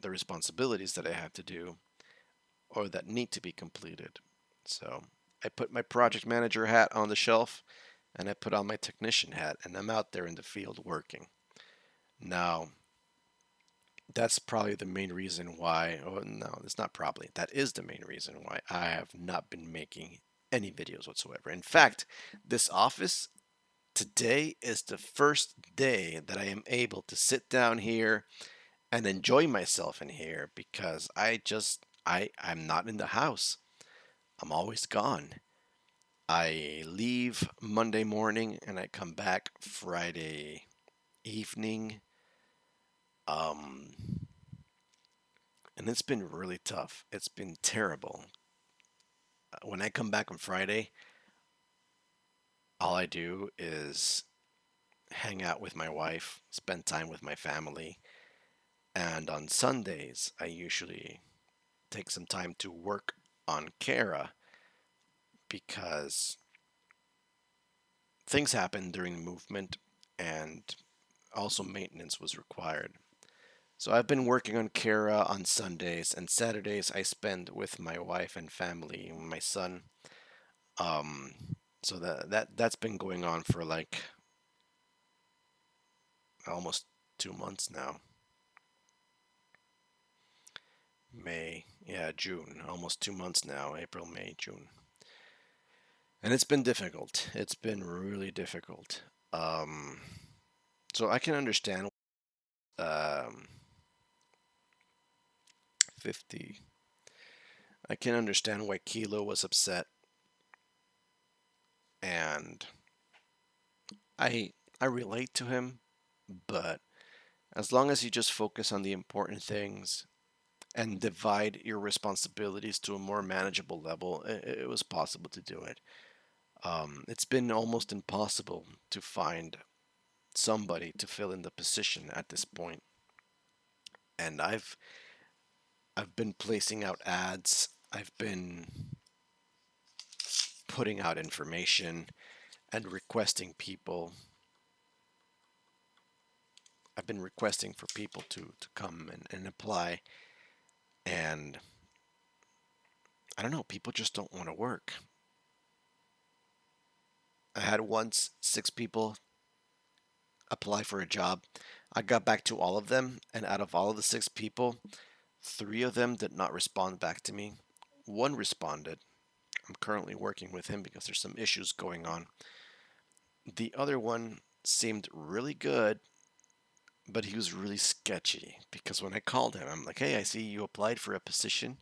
responsibilities that I have to do or that need to be completed. So I put my project manager hat on the shelf and I put on my technician hat and I'm out there in the field working. Now, that's probably the main reason why, oh no, it's not probably, that is the main reason why I have not been making any videos whatsoever. In fact, this office today is the first day that I am able to sit down here and enjoy myself in here because I'm not in the house. I'm always gone. I leave Monday morning and I come back Friday evening. Um, and it's been really tough. It's been terrible. When I come back on Friday, all I do is hang out with my wife, spend time with my family, and on Sundays, I usually take some time to work on Kara because things happened during the movement and also maintenance was required. So I've been working on Kara on Sundays, and Saturdays I spend with my wife and family, my son. Um, so that's been going on for like almost 2 months now. May, yeah, June, almost 2 months now. April, May, June, and it's been difficult. It's been really difficult. Um, so I can understand. 50. I can understand why Kilo was upset, and I I relate to him, but as long as you just focus on the important things and divide your responsibilities to a more manageable level, it was possible to do it. It's been almost impossible to find somebody to fill in the position at this point, and I've been placing out ads. I've been putting out information and requesting people. I've been requesting for people to come and apply, and I don't know, people just don't want to work. I had once 6 people apply for a job. I got back to all of them, and out of all of the 6 people, 3 of them did not respond back to me. One responded. I'm currently working with him because there's some issues going on. The other one seemed really good, but he was really sketchy because when I called him, I'm like, hey, I see you applied for a position.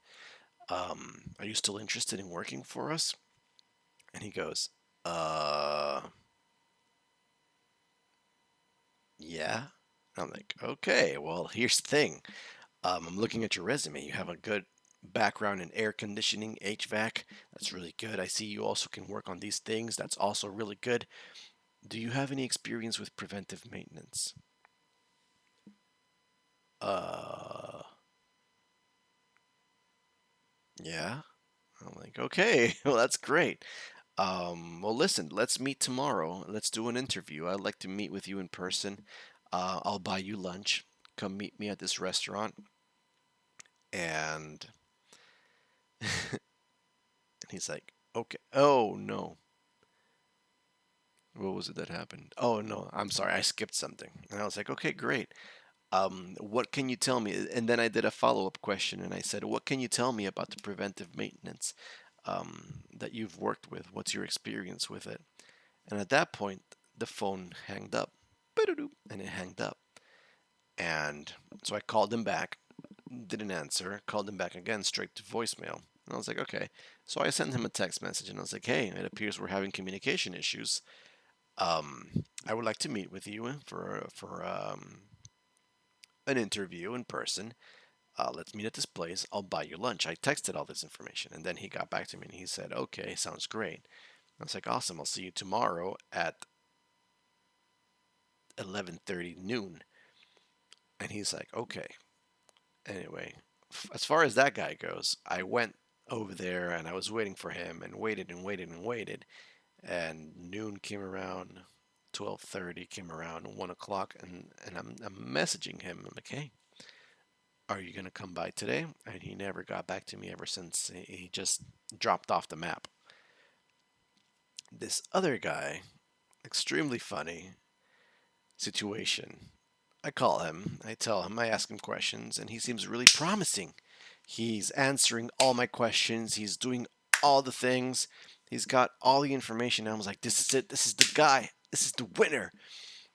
Are you still interested in working for us? And he goes, uh, yeah. I'm like, okay, well, here's the thing. I'm looking at your resume. You have a good background in air conditioning, HVAC. That's really good. I see you also can work on these things. That's also really good. Do you have any experience with preventive maintenance? Uh, yeah. I'm like, okay, well, that's great. Well, listen, let's meet tomorrow. Let's do an interview. I'd like to meet with you in person. I'll buy you lunch. Come meet me at this restaurant. And he's like, okay. Oh, no. What was it that happened? Oh, no. I'm sorry. I skipped something. And I was like, okay, great. What can you tell me? And then I did a follow up question and I said, what can you tell me about the preventive maintenance that you've worked with? What's your experience with it? And at that point, the phone hanged up. And it hanged up. And so I called him back, didn't answer, called him back again, straight to voicemail. And I was like, okay. So I sent him a text message and I was like, hey, it appears we're having communication issues. I would like to meet with you for an interview in person. Let's meet at this place. I'll buy you lunch. I texted all this information, and then he got back to me and he said, "Okay, sounds great." I was like, "Awesome. I'll see you tomorrow at 11:30 noon." And he's like, "Okay." Anyway, as far as that guy goes, I went over there and I was waiting for him and waited and waited and waited, and noon came around. 12:30 came around, 1 o'clock, and I'm messaging him. I'm like, hey, are you going to come by today? And he never got back to me ever since. He just dropped off the map. This other guy, extremely funny situation. I call him, I tell him, I ask him questions, and he seems really promising. He's answering all my questions, he's doing all the things, he's got all the information. I was like, this is it, this is the guy, this is the winner.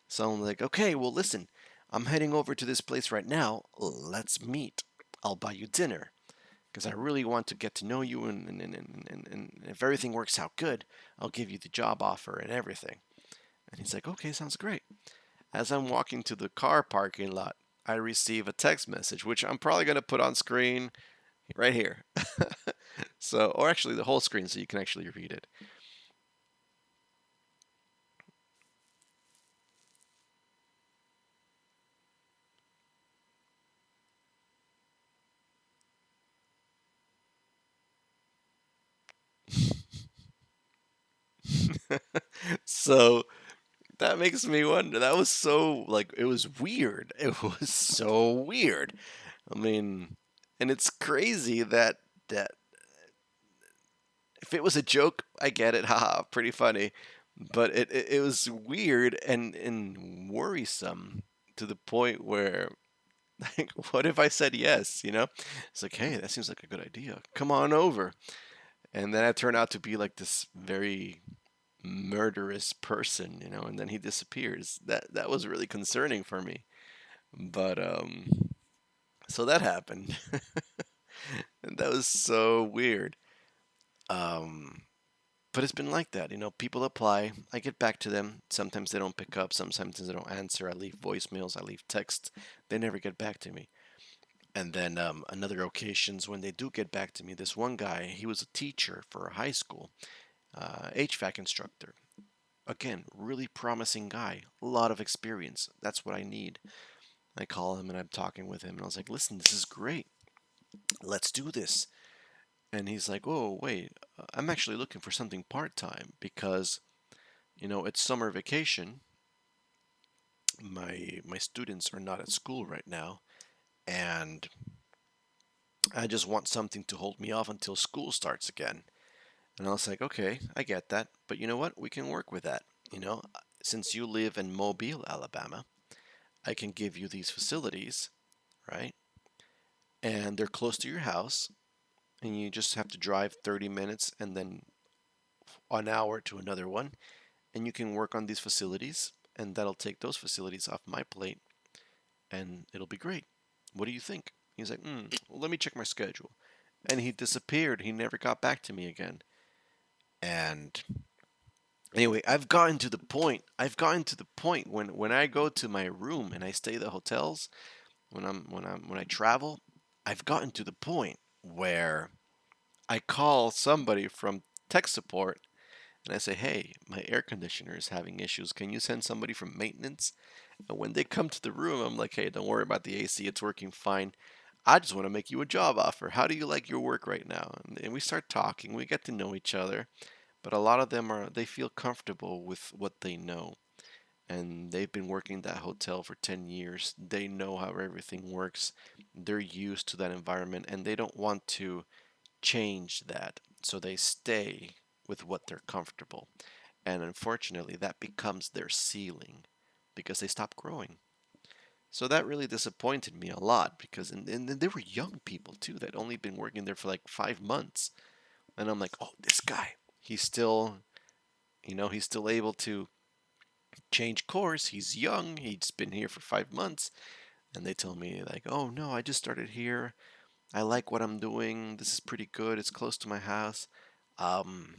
So I'm like, okay, well, listen, I'm heading over to this place right now. Let's meet. I'll buy you dinner. because I really want to get to know you, and if everything works out good, I'll give you the job offer and everything. And he's like, okay, sounds great. As I'm walking to the car parking lot, I receive a text message, which I'm probably going to put on screen right here. So, or actually the whole screen so you can actually read it. So that makes me wonder. That was so like it was weird. It was so weird. I mean, and it's crazy that if it was a joke, I get it, haha, pretty funny. But it was weird and worrisome to the point where like, what if I said yes? It's like, hey, that seems like a good idea. Come on over. And then I turned out to be like this very murderous person, and then he disappears. That was really concerning for me. But so that happened. And that was so weird. Um but it's been like that. People apply, I get back to them. Sometimes they don't pick up, sometimes they don't answer. I leave voicemails, I leave texts. They never get back to me. And then another occasions when they do get back to me, this one guy, he was a teacher for a high school, HVAC instructor. Again, really promising guy, a lot of experience. That's what I need. I call him and I'm talking with him, and I was like, listen, this is great. Let's do this. And he's like, oh, wait, I'm actually looking for something part time because, it's summer vacation. My students are not at school right now, and I just want something to hold me off until school starts again. And I was like, okay, I get that. But you know what? We can work with that. Since you live in Mobile, Alabama, I can give you these facilities, right? And they're close to your house, and you just have to drive 30 minutes and then an hour to another one, and you can work on these facilities, and that'll take those facilities off my plate, and it'll be great. What do you think? He's like, well, let me check my schedule. And he disappeared. He never got back to me again. And anyway, I've gotten to the point when I go to my room and I stay at the hotels, when I travel, I've gotten to the point where I call somebody from tech support and I say, "Hey, my air conditioner is having issues. Can you send somebody from maintenance?" And when they come to the room, I'm like, "Hey, don't worry about the AC. It's working fine. I just want to make you a job offer. How do you like your work right now?" And we start talking. We get to know each other. But a lot of them they feel comfortable with what they know. And they've been working that hotel for 10 years. They know how everything works. They're used to that environment and they don't want to change that. So they stay with what they're comfortable. And unfortunately, that becomes their ceiling because they stop growing. So that really disappointed me a lot because and they were young people too that only been working there for like 5 months. And I'm like, oh, this guy, he's still, he's still able to change course. He's young. He's been here for 5 months. And they tell me like, oh no, I just started here. I like what I'm doing. This is pretty good. It's close to my house. Um,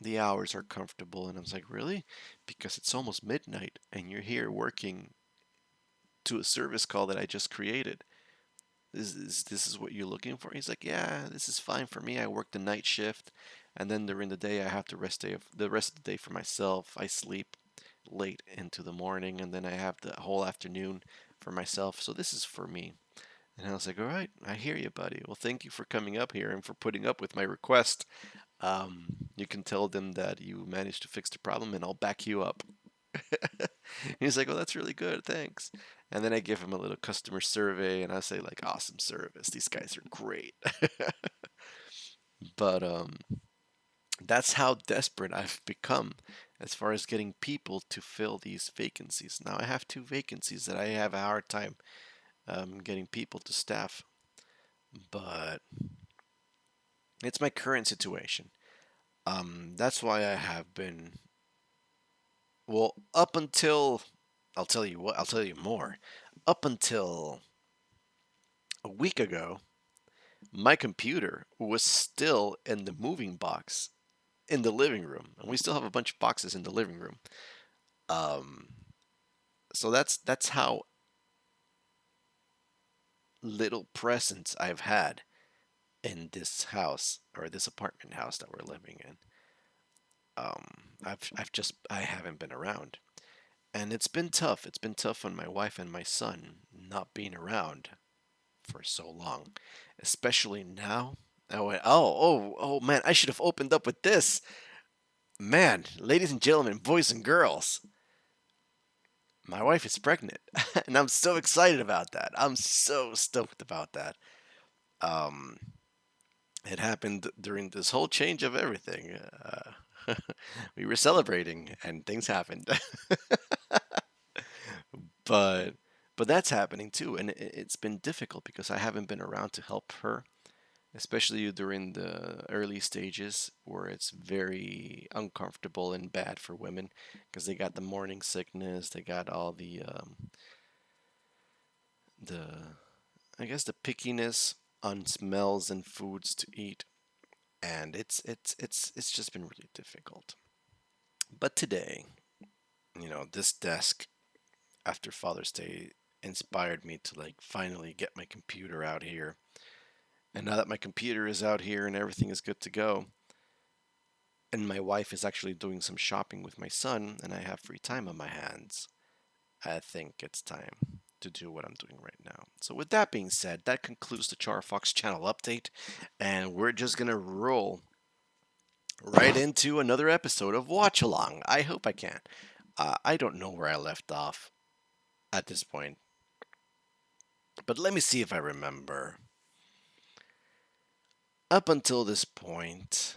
the hours are comfortable. And I was like, really? Because it's almost midnight and you're here working to a service call that I just created. This is what you're looking for? He's like, yeah, this is fine for me. I work the night shift, and then during the day I have the rest of the day for myself. I sleep late into the morning, and then I have the whole afternoon for myself. So this is for me. And I was like, all right, I hear you, buddy. Well, thank you for coming up here and for putting up with my request. You can tell them that you managed to fix the problem, and I'll back you up. He's like, "Oh, that's really good, thanks." And then I give him a little customer survey, and I say like, "Awesome service. These guys are great." But that's how desperate I've become as far as getting people to fill these vacancies. Now I have two vacancies that I have a hard time getting people to staff, but it's my current situation. That's why I have been well up until I'll tell you what I'll tell you more. Up until a week ago, my computer was still in the moving box in the living room, and we still have a bunch of boxes in the living room. Um, so that's how little presence I've had in this house or this apartment house that we're living in. I haven't been around, and it's been tough. It's been tough on my wife and my son not being around for so long, especially now. I went, oh man, I should have opened up with this. Man, ladies and gentlemen, boys and girls, my wife is pregnant, and I'm so excited about that. I'm so stoked about that. Um, it happened during this whole change of everything. We were celebrating, and things happened. but but that's happening too, and it's been difficult because I haven't been around to help her, especially during the early stages where it's very uncomfortable and bad for women because they got the morning sickness, they got all the I guess the pickiness on smells and foods to eat, and it's just been really difficult. But today, this desk after Father's Day inspired me to like finally get my computer out here. And now that my computer is out here and everything is good to go, and my wife is actually doing some shopping with my son, and I have free time on my hands, I think it's time to do what I'm doing right now. So, with that being said, that concludes the Charfox channel update, and we're just gonna roll right into another episode of Watch Along. I hope I can. I don't know where I left off at this point, but let me see if I remember. Up until this point,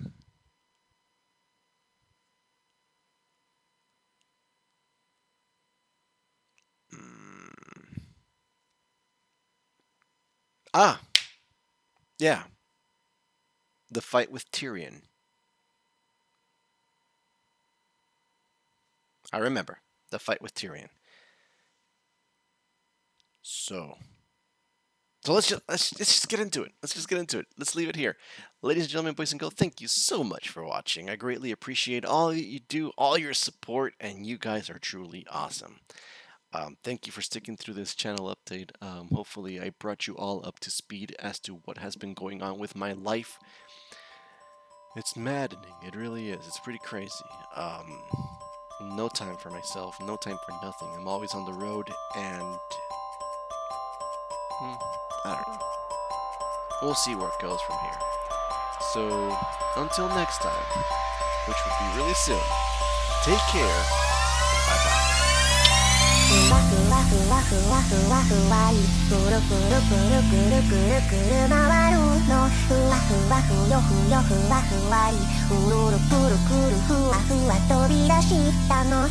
ah, yeah, the fight with Tyrion. I remember the fight with Tyrion. So, let's just get into it. Let's just get into it. Let's leave it here. Ladies and gentlemen, boys and girls, thank you so much for watching. I greatly appreciate all that you do, all your support, and you guys are truly awesome. Thank you for sticking through this channel update. Hopefully, I brought you all up to speed as to what has been going on with my life. It's maddening. It really is. It's pretty crazy. No time for myself. No time for nothing. I'm always on the road, and I don't know. We'll see where it goes from here. So, until next time, which will be really soon, take care. Bye-bye. ふわふわふわふわふわふわりくるくるくるくるくるくる回るのふわふわふよふよふわふわりうるるくるくるふわふわ飛び出したの